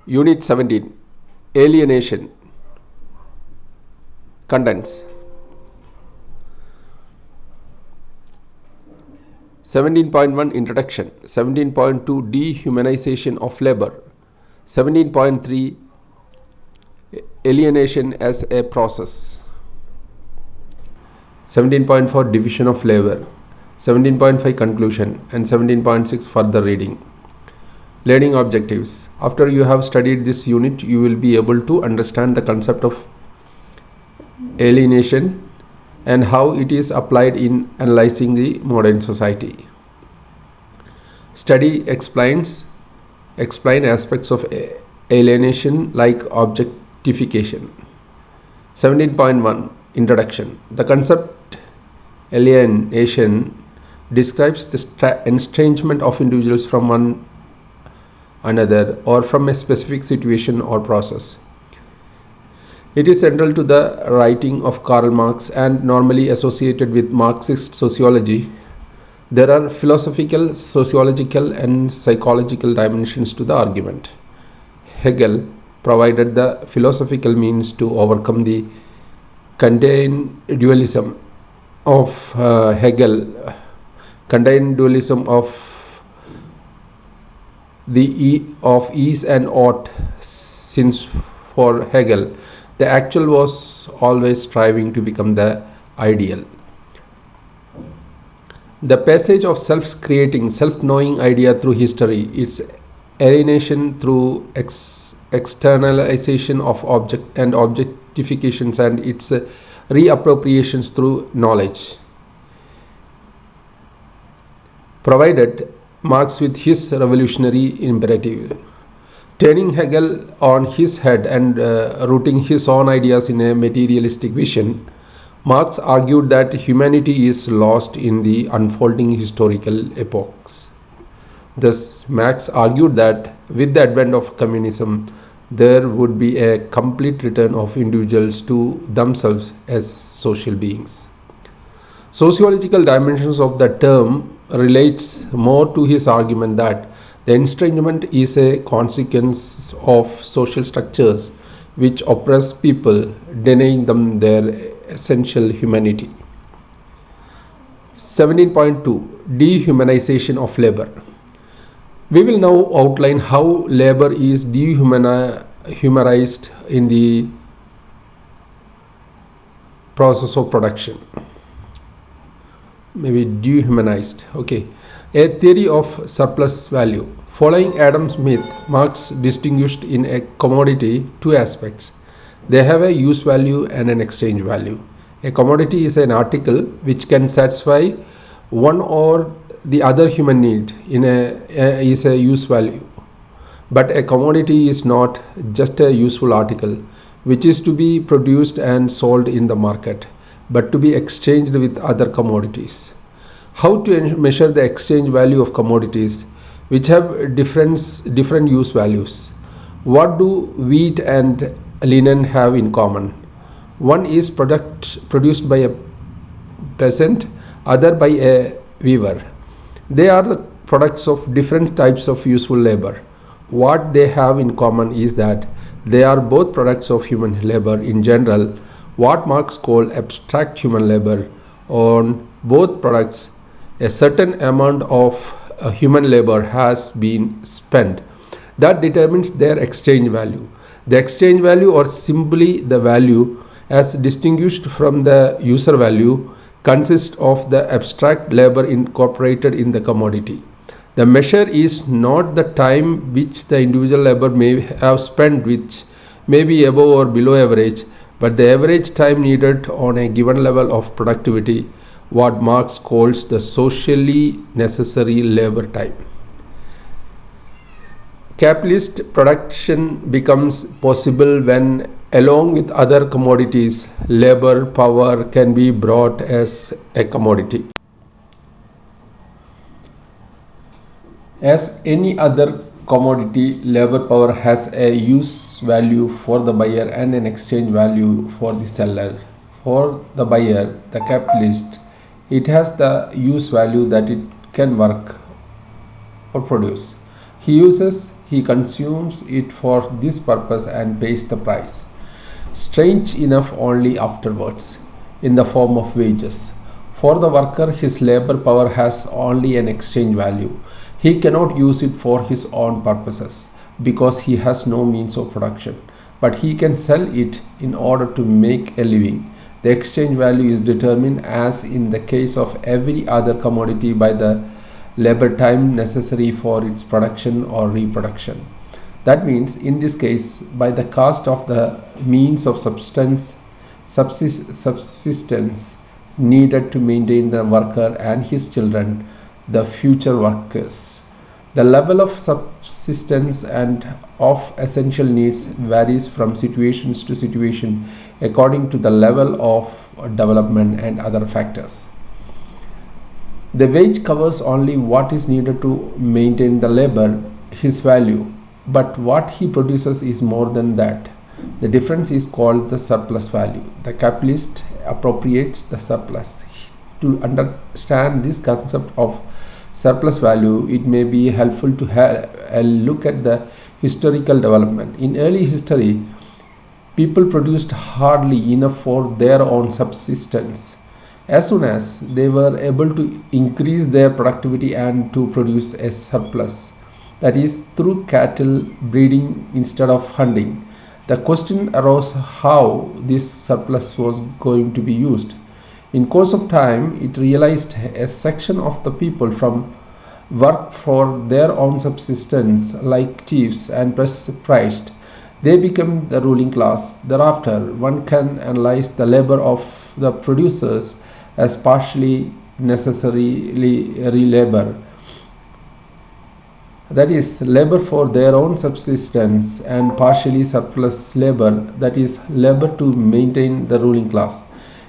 Unit 17, Alienation. Contents. 17.1 Introduction. 17.2 De-humanization of Labour. 17.3 Alienation as a process. 17.4 Division of Labour. 17.5 Conclusion and 17.6 Further reading. Learning objectives. After you have studied this unit, you will be able to understand the concept of alienation and how it is applied in analyzing the modern society. Explain aspects of alienation like objectification. 17.1 Introduction. The concept alienation describes the estrangement of individuals from one another or from a specific situation or process. It is central to the writing of Karl Marx and normally associated with Marxist sociology. There are philosophical, sociological, and psychological dimensions to the argument. Hegel provided the philosophical means to overcome the contained dualism of of is and ought, since for Hegel the actual was always striving to become the ideal. The passage of self-creating, self-knowing idea through history, its alienation through externalization of object and objectifications, and its reappropriations through knowledge, provided Marx with his revolutionary imperative. Turning Hegel on his head and rooting his own ideas in a materialistic vision, Marx argued that humanity is lost in the unfolding historical epochs. Thus, Marx argued that with the advent of communism, there would be a complete return of individuals to themselves as social beings. Sociological dimensions of the term relates more to his argument that the estrangement is a consequence of social structures which oppress people, denying them their essential humanity. 17.2 De-humanization of Labour. We will now outline how labor is dehumanized in the process of production. Maybe dehumanized. Okay. A theory of surplus value. Following Adam Smith, Marx distinguished in a commodity two aspects. They have a use value and an exchange value. A commodity is an article which can satisfy one or the other human need is a use value. But a commodity is not just a useful article which is to be produced and sold in the market, but to be exchanged with other commodities. How to measure the exchange value of commodities which have different use values? What do wheat and linen have in common? One is produced by a peasant, other by a weaver. They are the products of different types of useful labor. What they have in common is that they are both products of human labor in general, what Marx called abstract human labor. On both products, a certain amount of human labor has been spent that determines their exchange value. The exchange value, or simply the value as distinguished from the user value, consists of the abstract labor incorporated in the commodity. The measure is not the time which the individual labor may have spent, which may be above or below average, but the average time needed on a given level of productivity, what Marx calls the socially necessary labor time. Capitalist production becomes possible when, along with other commodities, labor power can be brought as a commodity. As any other commodity, labor power has a use value for the buyer and an exchange value for the seller. For the buyer, the capitalist, it has the use value that it can work or produce. He He consumes it for this purpose and pays the price. Strange enough, only afterwards, in the form of wages. For the worker, his labor power has only an exchange value. He cannot use it for his own purposes because he has no means of production, but he can sell it in order to make a living. The exchange value is determined, as in the case of every other commodity, by the labor time necessary for its production or reproduction. That means, in this case, by the cost of the means of subsistence needed to maintain the worker and his children, the future workers. The level of subsistence and of essential needs varies from situations to situation according to the level of development and other factors. The wage covers only what is needed to maintain the labor, his value, but what he produces is more than that. The difference is called the surplus value. The capitalist appropriates the surplus. To understand this concept of surplus value, it may be helpful to have a look at the historical development. In early history, people produced hardly enough for their own subsistence. As soon as they were able to increase their productivity and to produce a surplus, that is, through cattle breeding instead of hunting, the question arose how this surplus was going to be used. In course of time, it realized a section of the people from work for their own subsistence, like chiefs and priest. They became the ruling class. Thereafter, one can analyze the labor of the producers as partially necessarily labor, that is, labor for their own subsistence, and partially surplus labor, that is, labor to maintain the ruling class.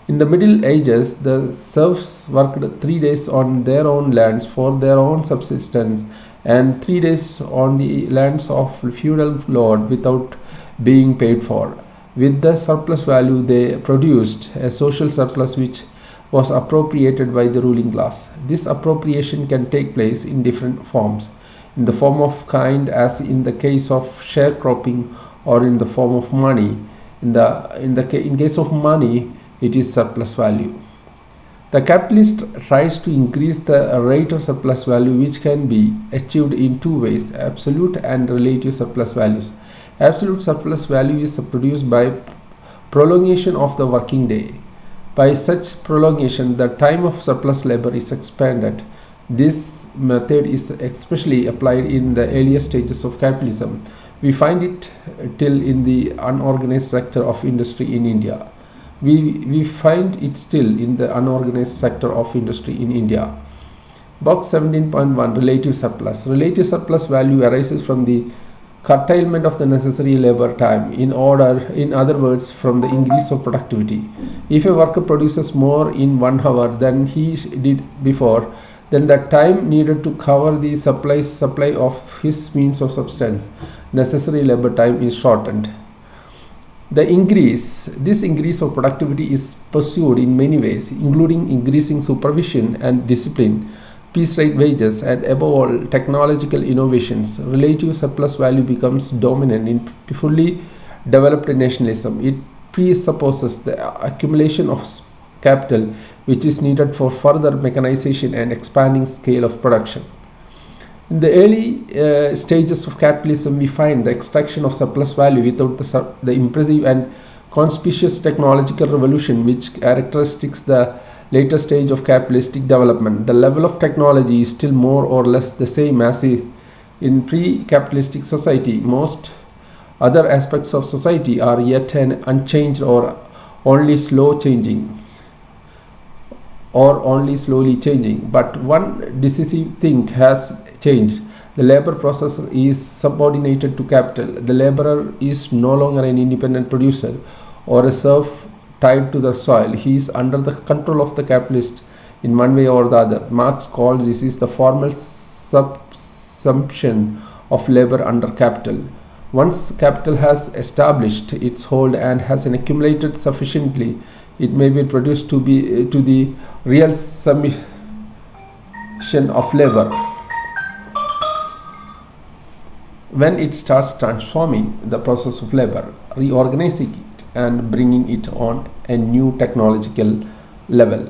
In the Middle Ages, the serfs worked 3 days on their own lands for their own subsistence and 3 days on the lands of feudal lord without being paid for. With the surplus value they produced a social surplus which was appropriated by the ruling class. This appropriation can take place in different forms: in the form of kind, as in the case of sharecropping, or in the form of money. In case of money, it is surplus value. The capitalist tries to increase the rate of surplus value, which can be achieved in two ways: absolute and relative surplus values. Absolute surplus value is produced by prolongation of the working day. By such prolongation, the time of surplus labor is expanded. This method is especially applied in the earlier stages of capitalism. We find it till in the unorganized sector of industry in India. We find it still in the unorganized sector of industry in India. Box 17.1, Relative surplus. Relative surplus value arises from the curtailment of the necessary labor time, in other words, from the increase of productivity. If a worker produces more in 1 hour than he did before, then the time needed to cover the supply of his means of subsistence, necessary labor time, is shortened. This increase of productivity is pursued in many ways, including increasing supervision and discipline, piece rate wages, and above all, technological innovations. Relative surplus value becomes dominant in fully developed nationalism. It presupposes the accumulation of capital which is needed for further mechanization and expanding scale of production. In the early stages of capitalism, we find the extraction of surplus value without the impressive and conspicuous technological revolution which characterizes the later stage of capitalistic development. The level of technology is still more or less the same as in pre-capitalistic society. Most other aspects of society are yet unchanged or only slowly changing. But one decisive thing has changed. The labor process is subordinated to capital. The laborer is no longer an independent producer or a serf tied to the soil. He is under the control of the capitalist in one way or the other. Marx calls this is the formal subsumption of labor under capital. Once capital has established its hold and has accumulated sufficiently, it may be produced to the real submission of labor. when it starts transforming the process of labor, reorganizing it, and bringing it on a new technological level.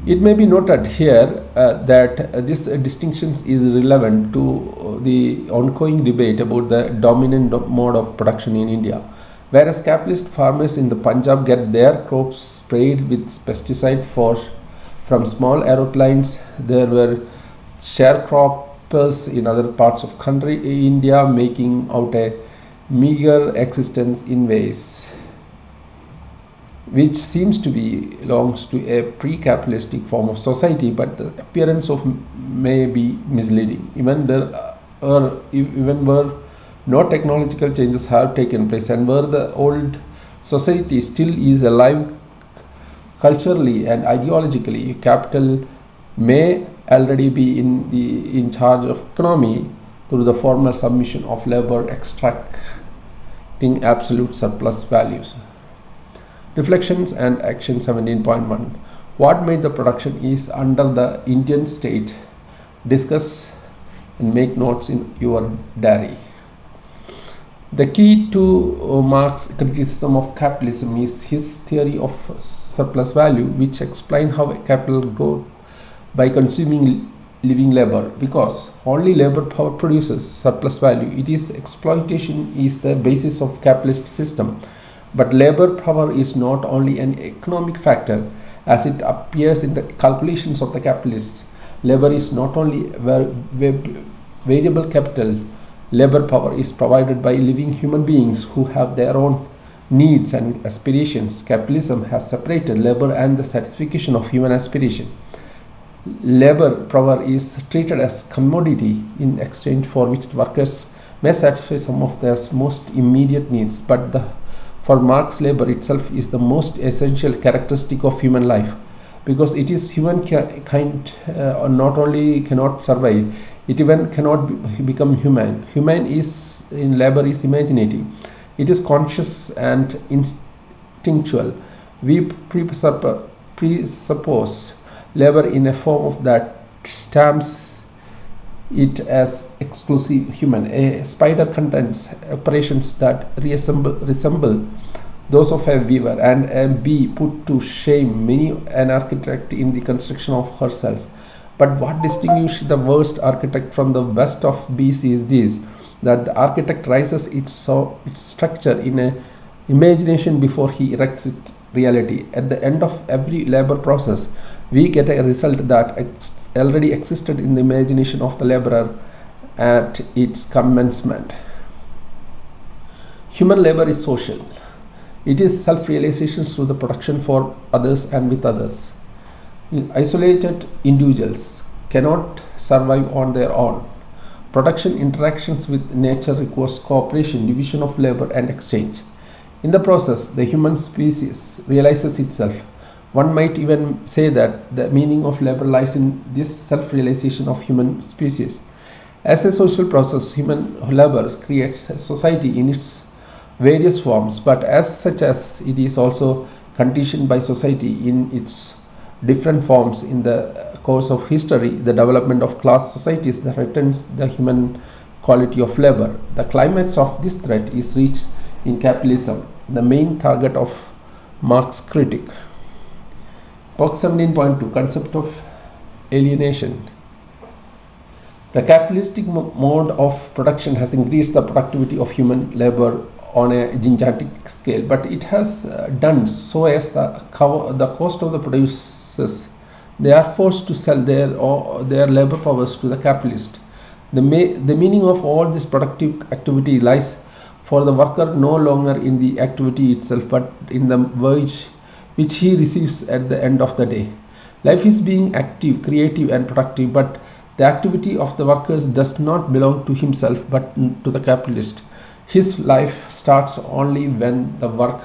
It may be noted here that this distinction is relevant to the ongoing debate about the dominant mode of production in India. Whereas capitalist farmers in the Punjab get their crops sprayed with pesticide from small aeroplanes, there were sharecroppers in other parts of country India making out a meager existence in ways which seems to belongs to a pre-capitalistic form of society, but the appearance of may be misleading. Even where no technological changes have taken place, and where the old society still is alive culturally and ideologically, capital may already be in charge of economy through the formal submission of labor extracting absolute surplus values. Reflections and Action 17.1. What made the production is under the Indian state. Discuss and make notes in your diary. The key to Marx's criticism of capitalism is his theory of surplus value, which explains how capital grows by consuming living labor, because only labor power produces surplus value. It is exploitation is the basis of capitalist system. But labor power is not only an economic factor as it appears in the calculations of the capitalists. Labor is not only variable capital. Labor power is provided by living human beings who have their own needs and aspirations. Capitalism has separated labor and the satisfaction of human aspiration. Labor power is treated as commodity in exchange for which the workers may satisfy some of their most immediate needs, but for Marx, labor itself is the most essential characteristic of human life, because it is humankind not only cannot survive, it even cannot become human. Human is in labor is imaginative. It is conscious and instinctual. We presuppose labor in a form of that stamps it as exclusive human. A spider contains operations that resemble those of a weaver, and a bee put to shame many an architect in the construction of her cells. But what distinguishes the worst architect from the best of bees is this, that the architect rises its structure in a imagination before he erects its reality. At the end of every labor process, we get a result that already existed in the imagination of the laborer at its commencement. Human labor is social. It is self-realization through the production for others and with others. Isolated individuals cannot survive on their own. Production interactions with nature requires cooperation, division of labor, and exchange. In the process, the human species realizes itself. One might even say that the meaning of labor lies in this self-realization of human species. As a social process, human labor creates a society in its various forms, but as such as it is also conditioned by society in its different forms. In the course of history, the development of class societies that threatens the human quality of labor. The climax of this threat is reached in capitalism, the main target of Marx's critique. Box 17.2 Concept of alienation. The capitalistic mode of production has increased the productivity of human labor on a gigantic scale, but it has done so as the cost of the producers. They are forced to sell their labor powers to the capitalist. The meaning of all this productive activity lies for the worker no longer in the activity itself, but in the wage which he receives at the end of the day. Life is being active, creative, and productive, but the activity of the workers does not belong to himself but to the capitalist. His life starts only when the work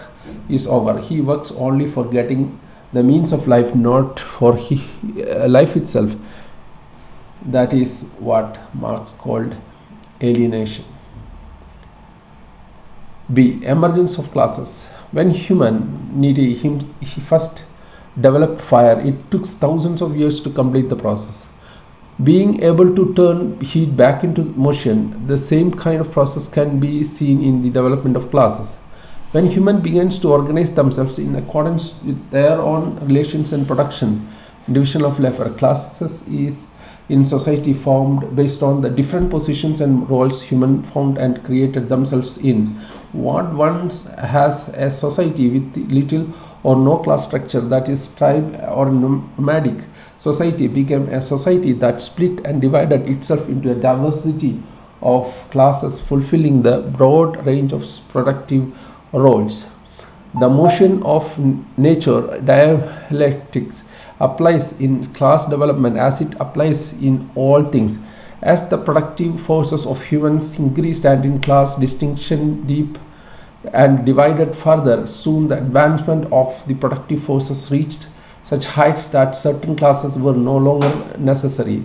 is over. He works only for getting the means of life, not for life itself. That is what Marx called alienation. B. Emergence of classes. When humanity he first developed fire, it took thousands of years to complete the process. being able to turn heat back into motion. The same kind of process can be seen in the development of classes. When human begins to organize themselves in accordance with their own relations and production, division of labor, classes is in society formed based on the different positions and roles human found and created themselves in. What once has a society with little or no class structure, that is tribe or nomadic society, became a society that split and divided itself into a diversity of classes fulfilling the broad range of productive roles. The motion of nature dialectics applies in class development as it applies in all things. As the productive forces of humans increased and in class distinction deep and divided further, soon the advancement of the productive forces reached such heights that certain classes were no longer necessary.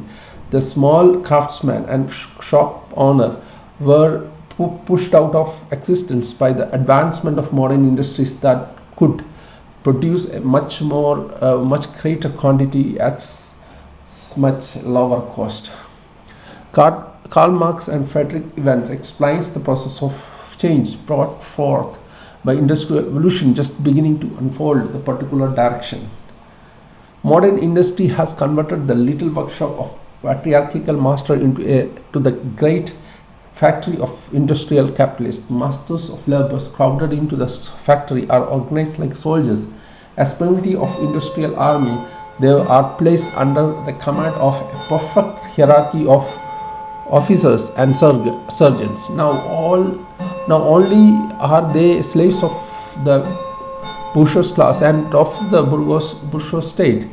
The small craftsman and shop owner were pushed out of existence by the advancement of modern industries that could produce a much greater quantity at much lower cost. Karl Marx and Frederick Evans explains the process of change brought forth by industrial evolution just beginning to unfold the particular direction. Modern industry has converted the little workshop of patriarchal master to the great factory of industrial capitalists. Masters of labor crowded into the factory are organized like soldiers. As primitive of industrial army, they are placed under the command of a perfect hierarchy of officers and surgeons. Now only are they slaves of the bourgeois class and of the bourgeois state.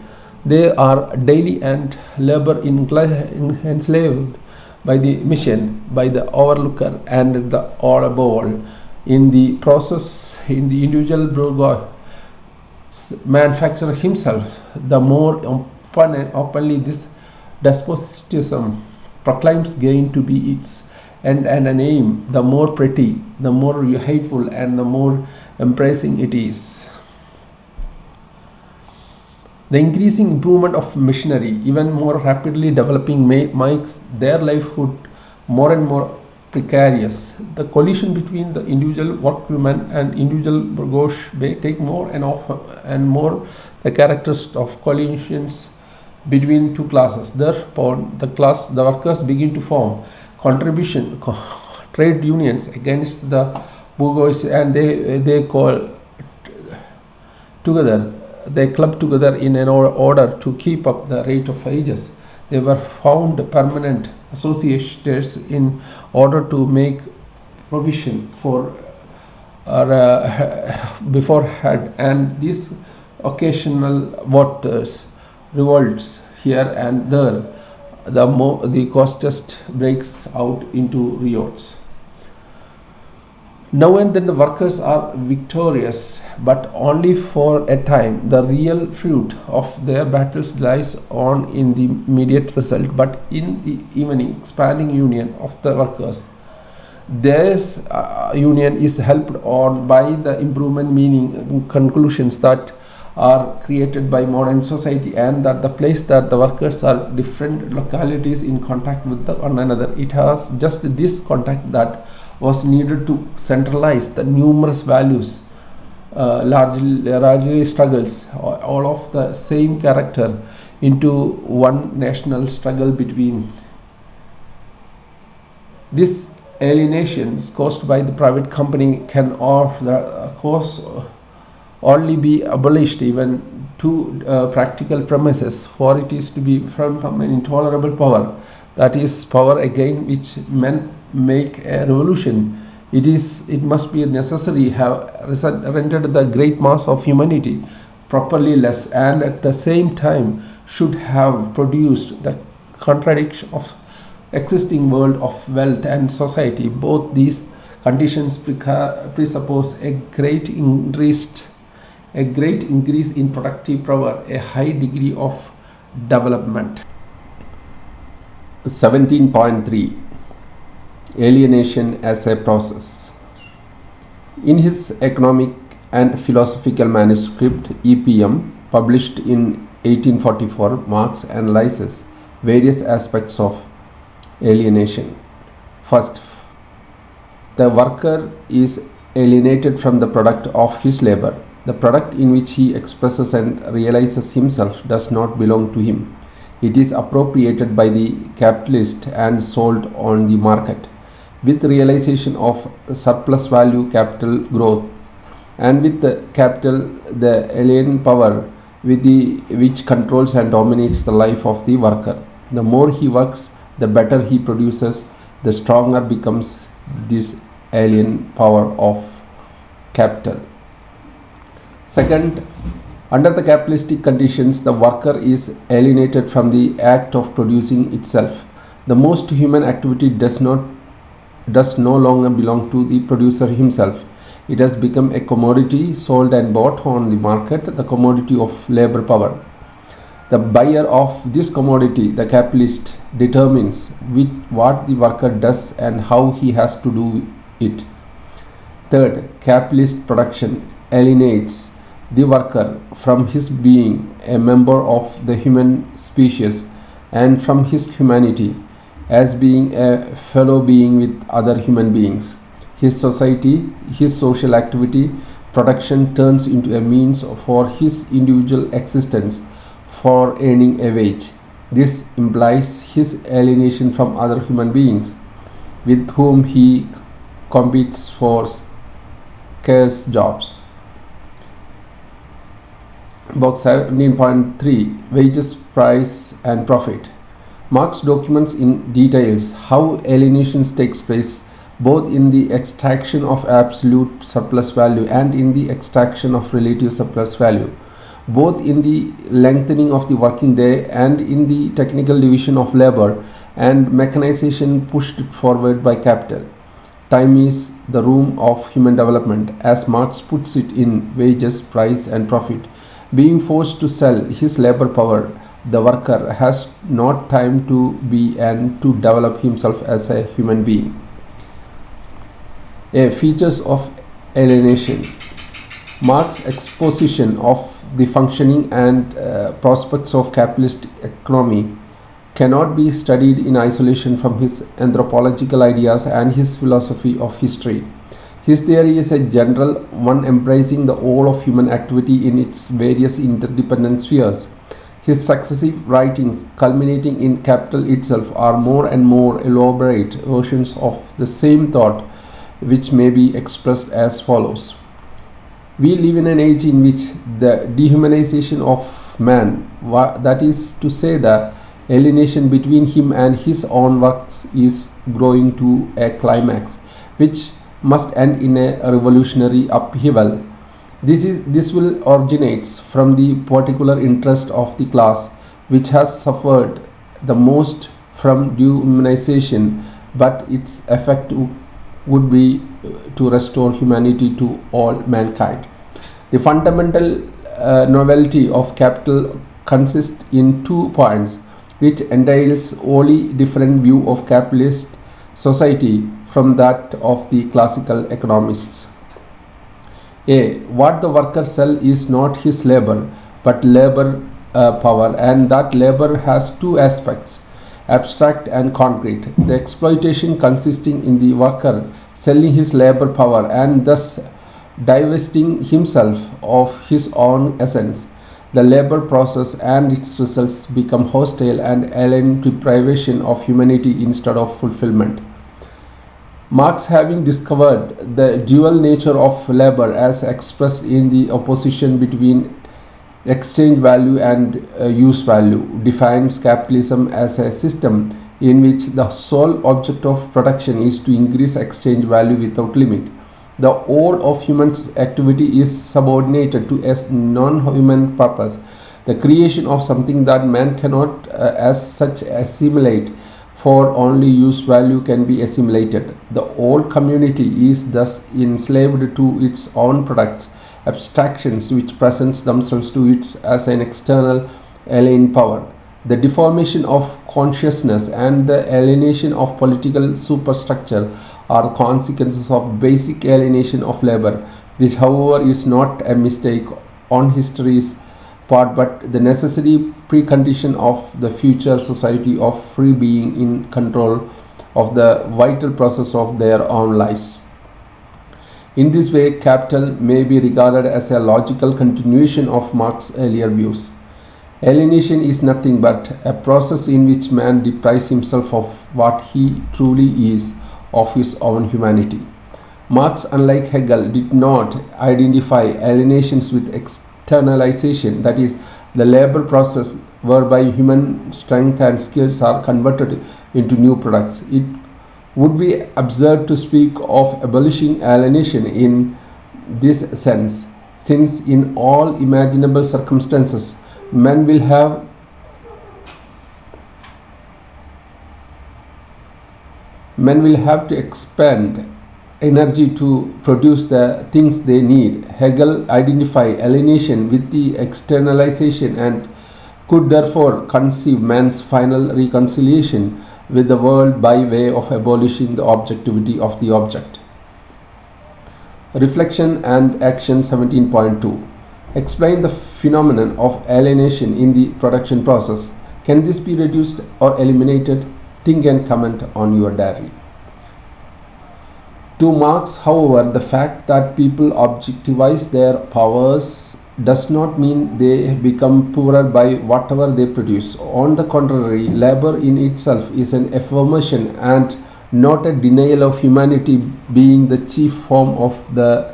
They are daily and labor enslaved by the machine, by the overlooker, and the all above all. In the process, in the individual bourgeois manufacturer himself, the more openly this despotism proclaims gain to be its end and an aim, the more pretty, the more hateful, and the more embracing it is. The increasing improvement of machinery, even more rapidly developing, makes their livelihood more and more precarious. The collision between the individual workwoman and individual bourgeois may take more and more the characters of collisions between two classes. Thereupon, the workers begin to form trade unions against the bourgeoisie, and they call together. They club together in an order to keep up the rate of wages. They were found permanent associates in order to make provision for beforehand, and these occasional revolts here and there, the contest breaks out into riots. Now and then the workers are victorious, but only for a time. The real fruit of their battles lies on in the immediate result, but in the evening expanding union of the workers. This union is helped on by the improvement meaning conclusions that are created by modern society, and that the place that the workers are different localities in contact with one another. It has just this contact that was needed to centralize the numerous values, largely struggles, all of the same character, into one national struggle between. This alienations caused by the private company can only be abolished even to practical premises, for it is to be from an intolerable power, that is power again which men make a revolution. It must be necessary have rendered the great mass of humanity properly less, and at the same time should have produced the contradiction of existing world of wealth and society. Both these conditions presuppose a great increase in productive power, a high degree of development. 17.3 Alienation as a process. In his economic and philosophical manuscript EPM, published in 1844, Marx analyzes various aspects of alienation. First, the worker is alienated from the product of his labor. The product in which he expresses and realizes himself does not belong to him. It is appropriated by the capitalist and sold on the market. With realization of surplus value, capital growth, and with the capital, the alien power which controls and dominates the life of the worker. The more he works, the better he produces, the stronger becomes this alien power of capital. Second, under the capitalistic conditions, the worker is alienated from the act of producing itself. The most human activity does no longer belong to the producer himself. It has become a commodity sold and bought on the market, the commodity of labor power. The buyer of this commodity, the capitalist, determines what the worker does and how he has to do it. Third, capitalist production alienates the worker from his being a member of the human species and from his humanity as being a fellow being with other human beings. His society, his social activity, production turns into a means for his individual existence, for earning a wage. This implies his alienation from other human beings with whom he competes for scarce jobs. Box 17.3 Wages, Price and Profit. Marx documents in details how alienation takes place both in the extraction of absolute surplus value and in the extraction of relative surplus value, both in the lengthening of the working day and in the technical division of labor and mechanization pushed forward by capital. Time is the room of human development, as Marx puts it in Wages, Price and Profit. Being forced to sell his labor power, the worker has not time to be and to develop himself as a human being. Features of alienation. Marx's exposition of the functioning and prospects of capitalist economy cannot be studied in isolation from his anthropological ideas and his philosophy of history. His theory is a general one embracing the whole of human activity in its various interdependent spheres. His successive writings, culminating in Capital itself, are more and more elaborate versions of the same thought, which may be expressed as follows. We live in an age in which the dehumanization of man, that is to say the alienation between him and his own works, is growing to a climax, which must end in a revolutionary upheaval. This will originates from the particular interest of the class which has suffered the most from dehumanization, but its effect would be to restore humanity to all mankind. The fundamental novelty of capital consists in 2 points, which entails wholly different view of capitalist society from that of the classical economists. What the worker sells is not his labor, but labor power, and that labor has 2 aspects, abstract and concrete. The exploitation consisting in the worker selling his labor power and thus divesting himself of his own essence. The labor process and its results become hostile and alien to privation of humanity instead of fulfillment. Marx, having discovered the dual nature of labor as expressed in the opposition between exchange value and use value, defines capitalism as a system in which the sole object of production is to increase exchange value without limit. The whole of human activity is subordinated to a non-human purpose, the creation of something that man cannot as such assimilate, for only use value can be assimilated. The whole community is thus enslaved to its own products, abstractions which present themselves to it as an external alien power. The deformation of consciousness and the alienation of political superstructure are consequences of basic alienation of labor, which however is not a mistake on history's part but the necessary precondition of the future society of free being in control of the vital process of their own lives. In this way, capital may be regarded as a logical continuation of Marx's earlier views. Alienation is nothing but a process in which man deprives himself of what he truly is, of his own humanity. Marx, unlike Hegel, did not identify alienations with externalization, that is, the labor process whereby human strength and skills are converted into new products. It would be absurd to speak of abolishing alienation in this sense, since in all imaginable circumstances men will have to expend energy to produce the things they need. Hegel identified alienation with the externalization and could therefore conceive man's final reconciliation with the world by way of abolishing the objectivity of the object. Reflection and Action 17.2. Explain the phenomenon of alienation in the production process. Can this be reduced or eliminated? Think and comment on your diary. To Marx, however, the fact that people objectivize their powers does not mean they become poorer by whatever they produce. On the contrary, labor in itself is an affirmation and not a denial of humanity being the chief form of the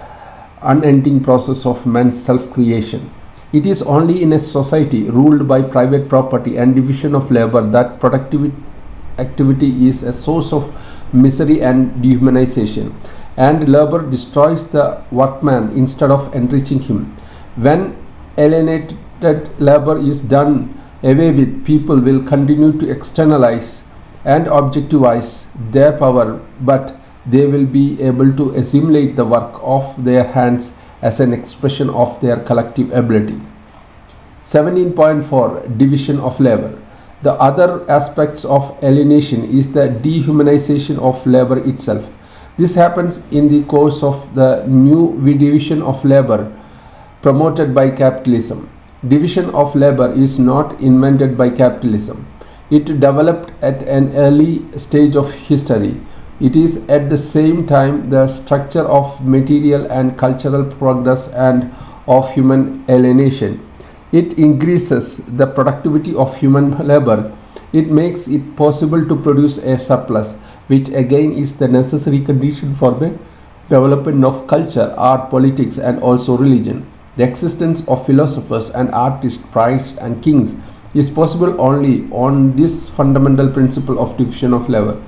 unending process of man's self-creation. It is only in a society ruled by private property and division of labor that productive activity is a source of misery and dehumanization, and labor destroys the workman instead of enriching him. When alienated labor is done away with, people will continue to externalize and objectivize their power, but they will be able to assimilate the work of their hands as an expression of their collective ability. 17.4. Division of labor. The other aspects of alienation is the dehumanization of labor itself. This happens in the course of the new division of labor promoted by capitalism. Division of labor is not invented by capitalism. It developed at an early stage of history. It is at the same time the structure of material and cultural progress and of human alienation. It increases the productivity of human labor. It makes it possible to produce a surplus, which again is the necessary condition for the development of culture, art, politics, and also religion. The existence of philosophers and artists, priests, and kings is possible only on this fundamental principle of division of labor.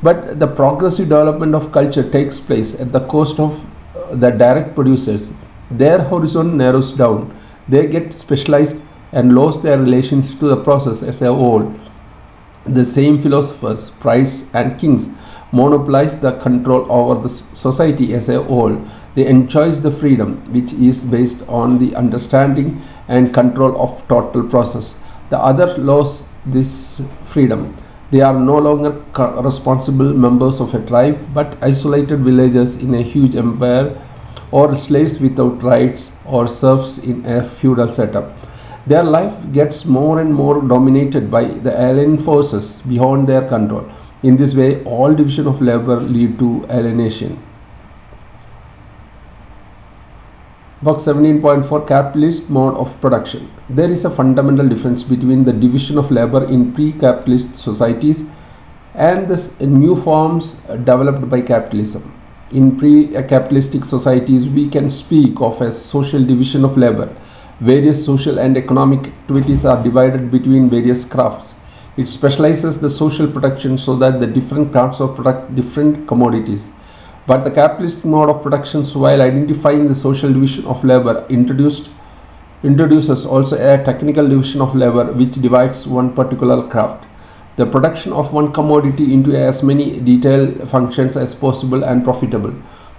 But the progressive development of culture takes place at the cost of the direct producers. Their horizon narrows down. They get specialized and lose their relations to the process as a whole. The same philosophers, priests, and kings monopolize the control over the society as a whole. They enjoy the freedom which is based on the understanding and control of total process. The other lose this freedom. They are no longer responsible members of a tribe but isolated villagers in a huge empire, or slaves without rights, or serfs in a feudal setup. Their life gets more and more dominated by the alien forces beyond their control. In this way, all division of labor lead to alienation. Box 17.4. Capitalist mode of production. There is a fundamental difference between the division of labor in pre-capitalist societies and the new forms developed by capitalism. In pre-capitalistic societies, we can speak of a social division of labor. Various social and economic activities are divided between various crafts. It specializes the social production so that the different crafts product different commodities. But the capitalist mode of production, while identifying the social division of labor, introduces also a technical division of labor which divides one particular craft. The production of one commodity into as many detailed functions as possible and profitable.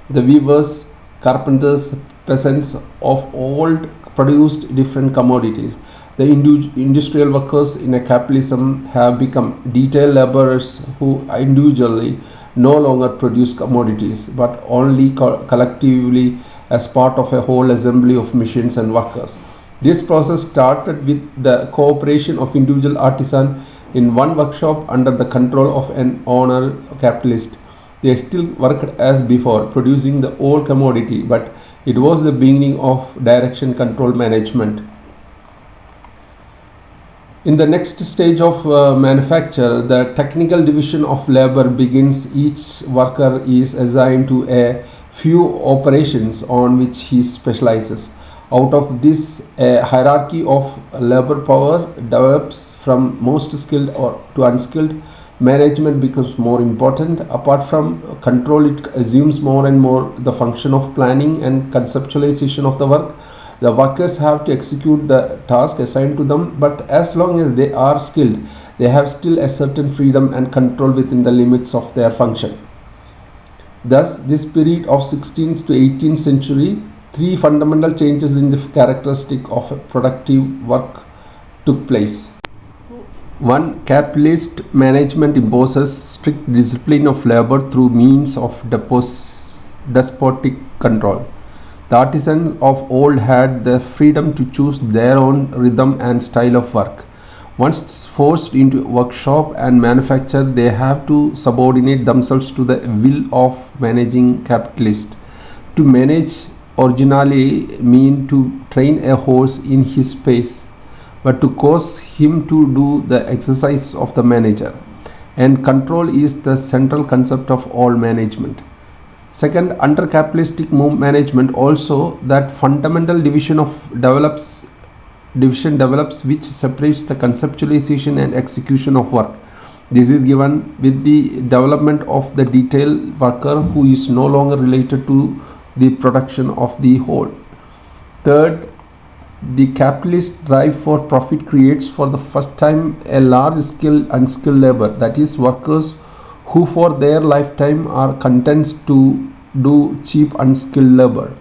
The weavers, carpenters, peasants of old produced different commodities. The industrial workers in a capitalism have become detailed laborers who individually no longer produce commodities but only collectively as part of a whole assembly of machines and workers. This process started with the cooperation of individual artisans in one workshop under the control of an owner capitalist. They still worked as before, producing the old commodity, but it was the beginning of direction control management. In the next stage of manufacture, the technical division of labor begins. Each worker is assigned to a few operations on which he specializes. Out of this, a hierarchy of labor power develops from most skilled or to unskilled. Management becomes more important. Apart from control, it assumes more and more the function of planning and conceptualization of the work. The workers have to execute the task assigned to them, but as long as they are skilled, they have still a certain freedom and control within the limits of their function. Thus, this period of 16th to 18th century, three fundamental changes in the characteristic of productive work took place. One, capitalist management imposes strict discipline of labor through means of despotic control. The artisans of old had the freedom to choose their own rhythm and style of work. Once forced into workshop and manufacture, they have to subordinate themselves to the will of managing capitalist. To manage originally mean to train a horse in his pace, but to cause him to do the exercise of the manager. And control is the central concept of all management. Second, under capitalistic management also that fundamental division develops which separates the conceptualization and execution of work. This is given with the development of the detail worker who is no longer related to the production of the whole. Third, the capitalist drive for profit creates for the first time a large scale unskilled labor, that is workers who for their lifetime are content to do cheap unskilled labor.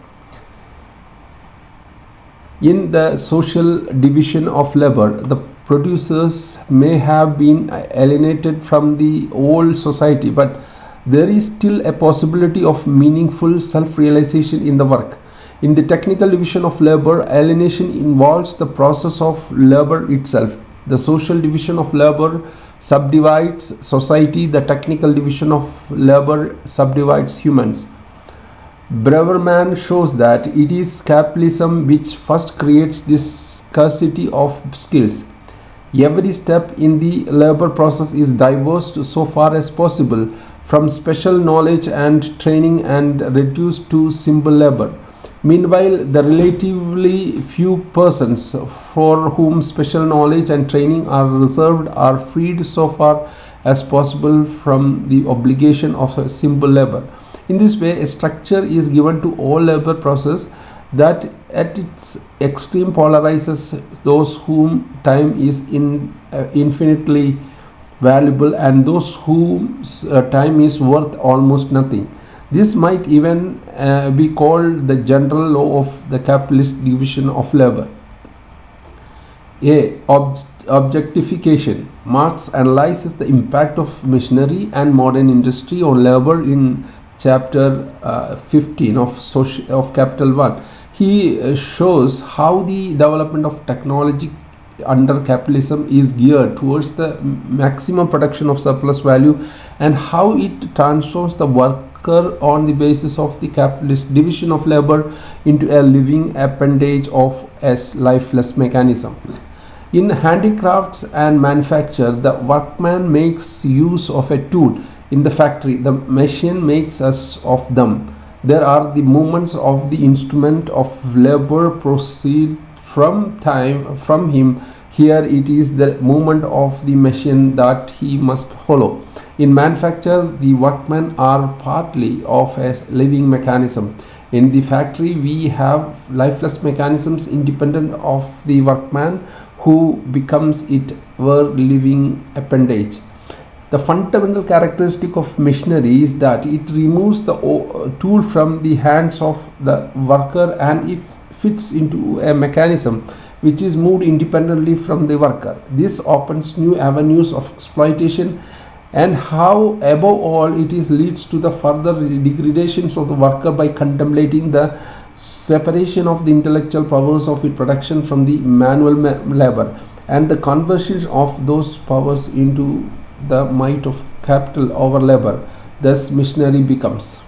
In the social division of labor, the producers may have been alienated from the old society, but there is still a possibility of meaningful self-realization in the work. In the technical division of labor, alienation involves the process of labor itself. The social division of labor subdivides society. The technical division of labor subdivides humans. Braverman shows that it is capitalism which first creates this scarcity of skills. Every step in the labor process is divorced so far as possible from special knowledge and training and reduced to simple labor. Meanwhile, the relatively few persons for whom special knowledge and training are reserved are freed so far as possible from the obligation of a simple labor. In this way, a structure is given to all labor process that at its extreme polarizes those whom time is infinitely valuable and those whose time is worth almost nothing. This might even be called the general law of the capitalist division of labor. A. Objectification. Marx analyzes the impact of machinery and modern industry on labor in chapter 15 of Capital 1. He shows how the development of technology under capitalism is geared towards the maximum production of surplus value and how it transforms the worker on the basis of the capitalist division of labor into a living appendage of a lifeless mechanism. In handicrafts and manufacture, the workman makes use of a tool. In the factory, the machine makes us of them. There are the movements of the instrument of labor proceed from him. Here it is the movement of the machine that he must follow. In manufacture, the workmen are partly of a living mechanism. In the factory, we have lifeless mechanisms independent of the workman who becomes its living appendage. The fundamental characteristic of machinery is that it removes the tool from the hands of the worker and it fits into a mechanism which is moved independently from the worker. This opens new avenues of exploitation and how above all it leads to the further degradations of the worker by contemplating the separation of the intellectual powers of its production from the manual labor, and the conversion of those powers into the might of capital over labor. Thus, machinery becomes,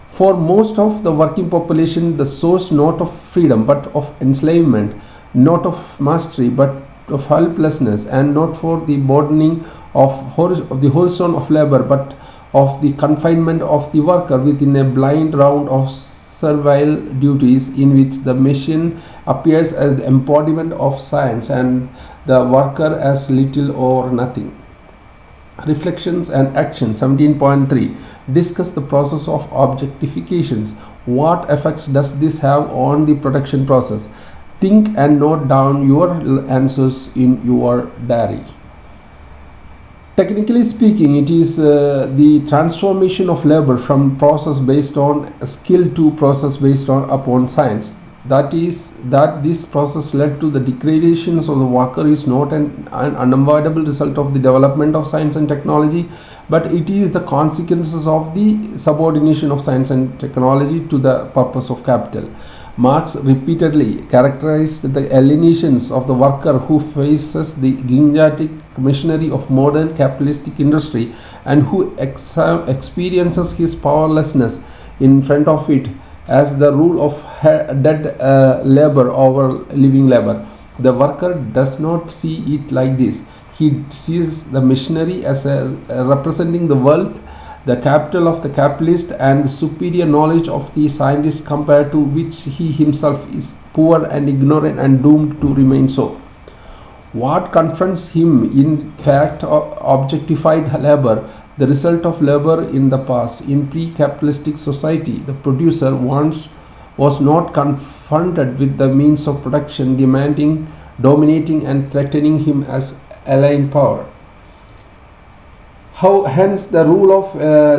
for most of the working population, the source not of freedom but of enslavement, not of mastery but of helplessness, and not for the burdening of the wholesome of labor but of the confinement of the worker within a blind round of servile duties in which the machine appears as the embodiment of science and the worker as little or nothing. Reflections and action 17.3 discuss the process of objectifications. What effects does this have on the production process? Think and note down your answers in your diary. Technically speaking, it is the transformation of labor from process based on skill to process based upon science. That is, that this process led to the degradations of the worker is not an unavoidable result of the development of science and technology, but it is the consequences of the subordination of science and technology to the purpose of capital. Marx repeatedly characterized the alienations of the worker who faces the gigantic machinery of modern capitalistic industry and who experiences his powerlessness in front of it as the rule of dead labor over living labor. The worker does not see it like this. He sees the machinery as representing the wealth, the capital of the capitalist, and the superior knowledge of the scientist, compared to which he himself is poor and ignorant and doomed to remain so. What confronts him, in fact, objectified labor, the result of labor in the past. In pre-capitalistic society, the producer once was not confronted with the means of production dominating and threatening him as alien power. Hence, the rule of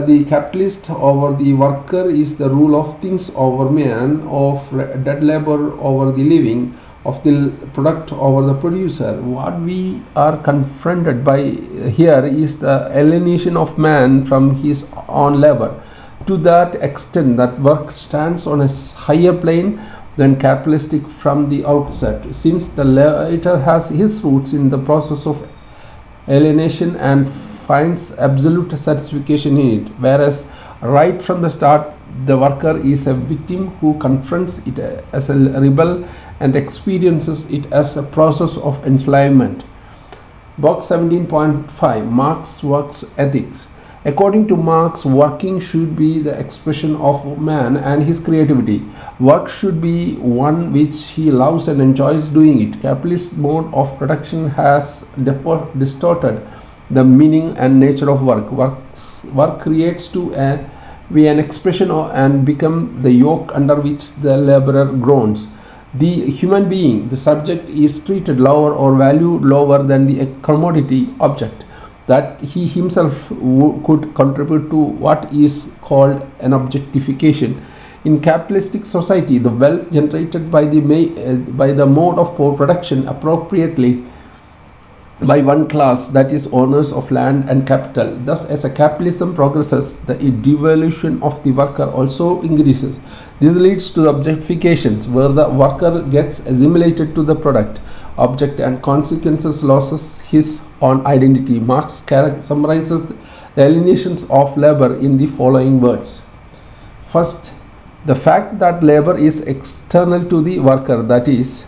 the capitalist over the worker is the rule of things over man, of dead labor over the living, of the product over the producer. What we are confronted by here is the alienation of man from his own labor, to that extent that work stands on a higher plane than capitalistic from the outset, since the latter has his roots in the process of alienation and finds absolute satisfaction in it, whereas right from the start the worker is a victim who confronts it as a rebel and experiences it as a process of enslavement. Box 17.5 Marx Works Ethics. According to Marx, working should be the expression of man and his creativity. Work should be one which he loves and enjoys doing it. Capitalist mode of production has distorted the meaning and nature of work. Work creates to be an expression of, and become the yoke under which the laborer groans. The human being, the subject, is treated lower or valued lower than the commodity object, that he himself could contribute to what is called an objectification. In capitalistic society, the wealth generated by the mode of production appropriately by one class, that is owners of land and capital. Thus, as a capitalism progresses, the devaluation of the worker also increases. This leads to objectifications where the worker gets assimilated to the product object and consequences loses his own identity. Marx summarizes the alienations of labor in the following words. First, the fact that labor is external to the worker, that is,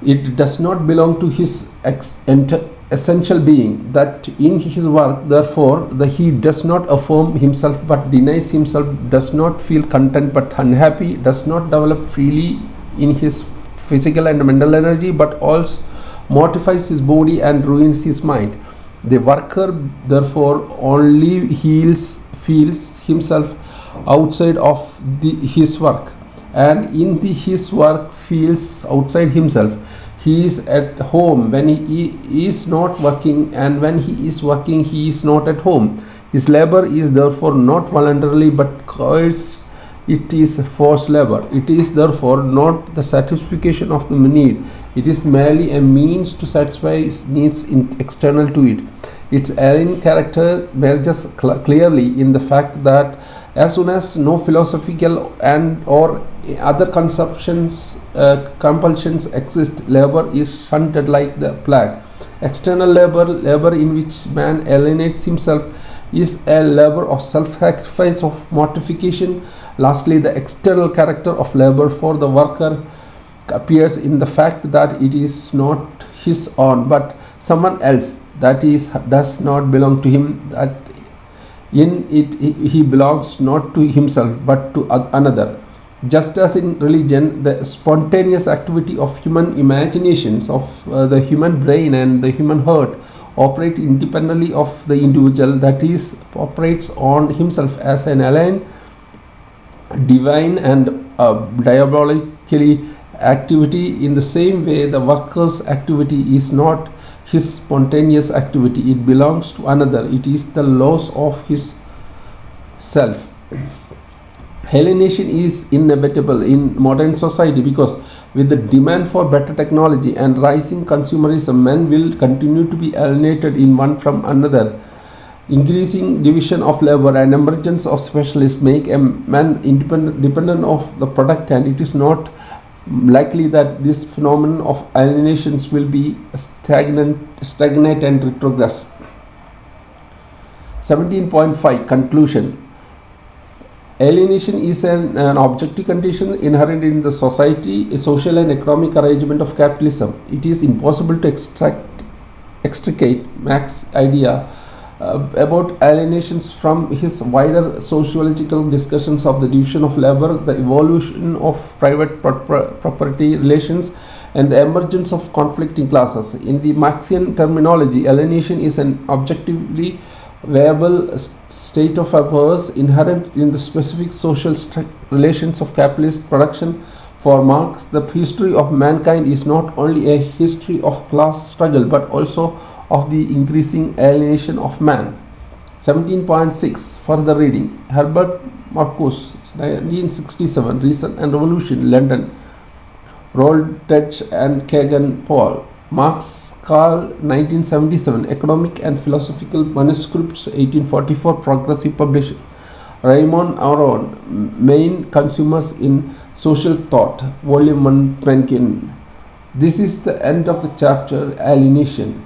it does not belong to his essential being, that in his work, therefore, he does not affirm himself but denies himself, does not feel content but unhappy, does not develop freely in his physical and mental energy, but also mortifies his body and ruins his mind. The worker, therefore, only feels himself outside of his work, and in his work feels outside himself. He is at home when he is not working, and when he is working he is not at home. His labor is therefore not voluntarily but coerced. It is forced labor. It is therefore not the satisfaction of the need. It is merely a means to satisfy his needs external to it. Its alien character emerges clearly in the fact that As soon as no philosophical and or other compulsions exist, labor is shunted like the plague. External labor in which man alienates himself, is a labor of self-sacrifice, of mortification. Lastly, the external character of labor for the worker appears in the fact that it is not his own but someone else, that is, does not belong to him, that in it he belongs not to himself but to another. Just as in religion, the spontaneous activity of human imaginations, of the human brain and the human heart, operate independently of the individual, that is, operates on himself as an alien, divine and diabolically activity. In the same way, the worker's activity is not his spontaneous activity, it belongs to another, it is the loss of his self. Alienation is inevitable in modern society because with the demand for better technology and rising consumerism, men will continue to be alienated in one from another. Increasing division of labor and emergence of specialists make a man dependent of the product, and it is not likely that this phenomenon of alienations will be stagnate and retrogress. 17.5 Conclusion. Alienation is an objective condition inherent in the society, a social and economic arrangement of capitalism. It is impossible to extricate Marx's idea about alienations from his wider sociological discussions of the division of labor, the evolution of private property relations, and the emergence of conflicting classes. In the Marxian terminology, alienation is an objectively viable state of affairs inherent in the specific social relations of capitalist production. For Marx, the history of mankind is not only a history of class struggle but also of the increasing alienation of man. 17.6 Further reading. Herbert Marcuse, 1967, Reason and Revolution, London. Roldtech and Kagan Paul. Marx Carl, 1977, Economic and Philosophical Manuscripts, 1844, Progressive Publishing. Raymond Aron, Main Consumers in Social Thought, Volume 1, Penkin. This is the end of the chapter, Alienation.